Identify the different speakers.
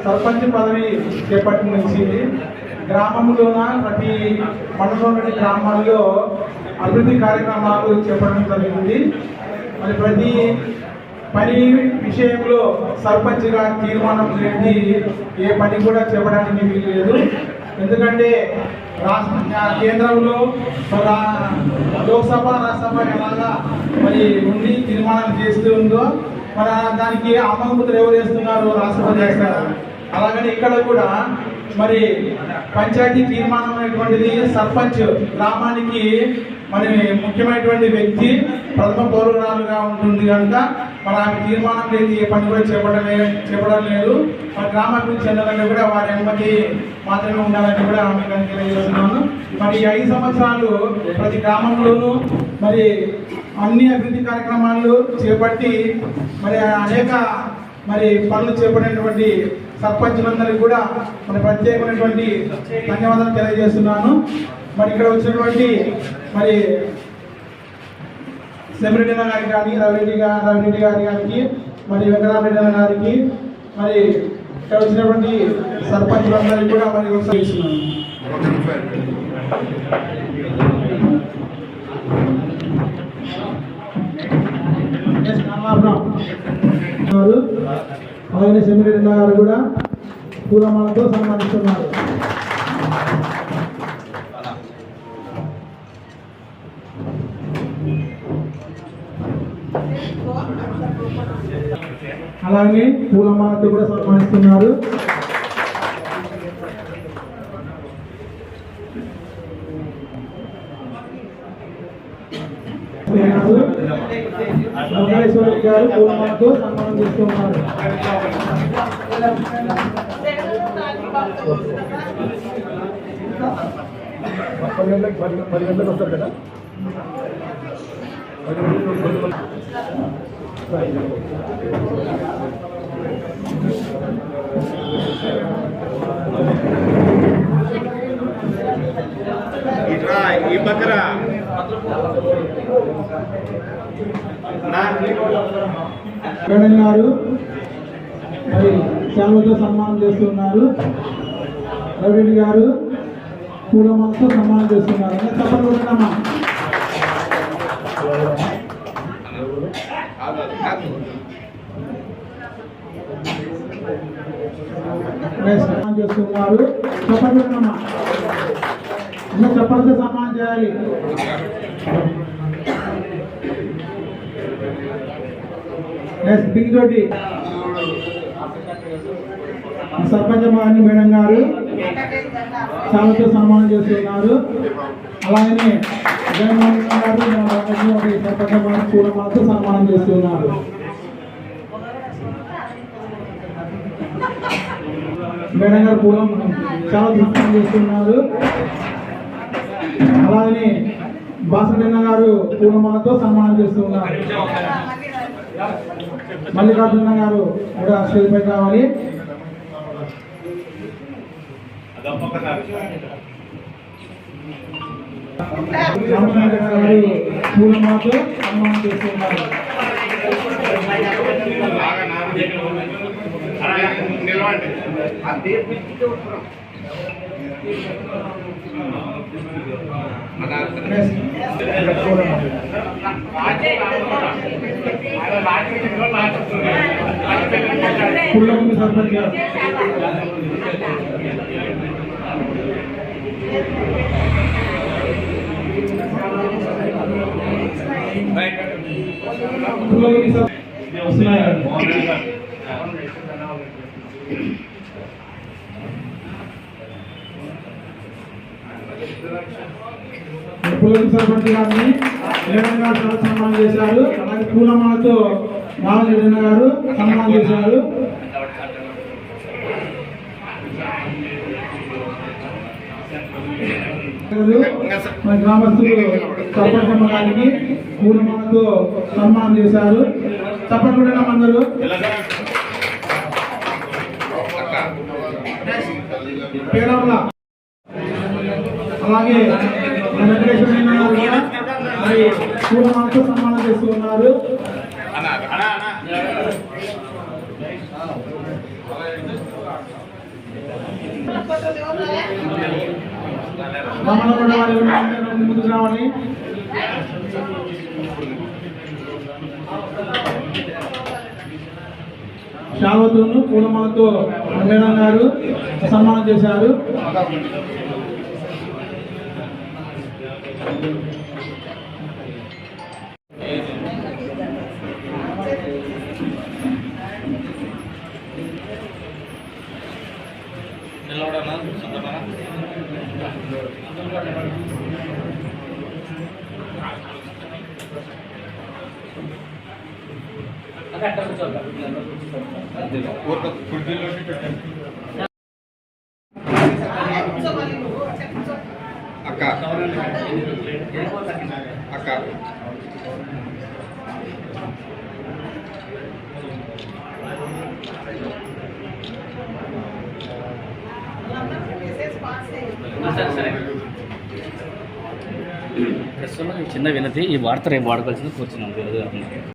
Speaker 1: సర్పంచ్ పదవి చేపట్టిన నుంచి గ్రామంలోన ప్రతి మండలంలోని గ్రామాల్లో అభివృద్ధి కార్యక్రమాలు చేపట్టడం జరిగింది. మరి ప్రతి పని విషయంలో సర్పంచ్గా తీర్మానం లేని ఏ పని కూడా చెప్పడానికి వీలు లేదు. ఎందుకంటే కేంద్రంలో లోక్సభ రాజ్యసభ ఎలాగా మరి ఉండి తీర్మానం చేస్తుందో మరి దానికి ఆమోదముద్ర ఎవరు చేస్తున్నారు? రాష్ట్రపతి చేస్తారు. అలాగని ఇక్కడ కూడా మరి పంచాయతీ తీర్మానం అనేటువంటిది సర్పంచ్ గ్రామానికి మరి ముఖ్యమైనటువంటి వ్యక్తి, ప్రథమ పౌరురాలుగా ఉంటుంది కనుక మరి ఆమె తీర్మానం లేదు ఏ పని కూడా చేపడం లేదు. మరి గ్రామాభివృద్ధి చెందాలంటే కూడా వారి అనుమతి మాత్రమే ఉండాలని కూడా ఆమె తెలియజేస్తున్నాను. మరి 5 సంవత్సరాలు ప్రతి గ్రామంలోనూ మరి అన్ని అభివృద్ధి కార్యక్రమాలు చేపట్టి మరి అనేక మరి పనులు చేపట్టినటువంటి సర్పంచులందరికీ కూడా మరి ప్రత్యేకమైనటువంటి ధన్యవాదాలు తెలియజేస్తున్నాను. మరి ఇక్కడ వచ్చినటువంటి మరి సెమిరెడ్డి గారికి కానీ రవిరెడ్డి గారికి మరి వెంకటరామరెడ్డి గారికి మరి ఇక్కడ వచ్చినటువంటి సర్పంచులందరికీ కూడా మరి ఉత్సహిస్తున్నాను. అలాగే సెమిరెడ్డి గారు కూడా పూలమాలతో సన్మానిస్తున్నారు. అలాగే పూలమాలతో కూడా సన్మానిస్తున్నారు. మంగళేశ్వరి గారు పూలమాలతో సన్మానం చేస్తున్నారు. పది గంటలకు వస్తారు కదా. ఈ పక్కన గారు మరి శాలువతో సన్మానం చేస్తున్నారు. రవిరెడ్డి గారు పూలమాలతో సన్మానం చేస్తున్నారు. చెప్పండి. చేస్తున్నారు. చెప్పండి. చెప్పండి సన్మానం చేయాలి. తోటి సర్పంచ్ మహాని మేడం గారు చాలాతో సన్మానం చేస్తున్నారు. అలాగనే జగన్మోహన్ గారు సర్పంచ్ మహాని పూలమాలతో సన్మానం చేస్తున్నారు. మేడం గారు పూలం చాలా సన్మానం చేస్తున్నారు. అలాగనే బాసన్న గారు పూలమాలతో సన్మానం చేస్తున్నారు. మల్లికార్జున గారు కూడా స్టేజ్ పై కావాలి. పూలమాలతో సన్మానం చేస్తున్నారు. పుల్లగుండి సర్పంచ్ గారు పుల్లగుండి సర్పంచ్ గారిని ఏడంగా సన్మానం చేశారు. అలాగే పూలమాలతో రామరెడ్డి గారు సన్మానం చేశారు. గ్రామస్తులు సర్పంచ్ గారికి పూలమాలతో సన్మానం చేశారు. తప్పకుండా అందరూ పేరవల అలాగే పూలమాలతో సన్మానం చేస్తున్నారు. మమ్మల్ని కూడా వారి ముందుకు రావాలి. శాల్వతోను పూలమాలతో మేడం గారు సన్మానం చేశారు.
Speaker 2: అక్క అక్క
Speaker 3: చిన్న వినతి ఈ వార్త రేపు వాడుకోవాల్సింది కూర్చున్నాం.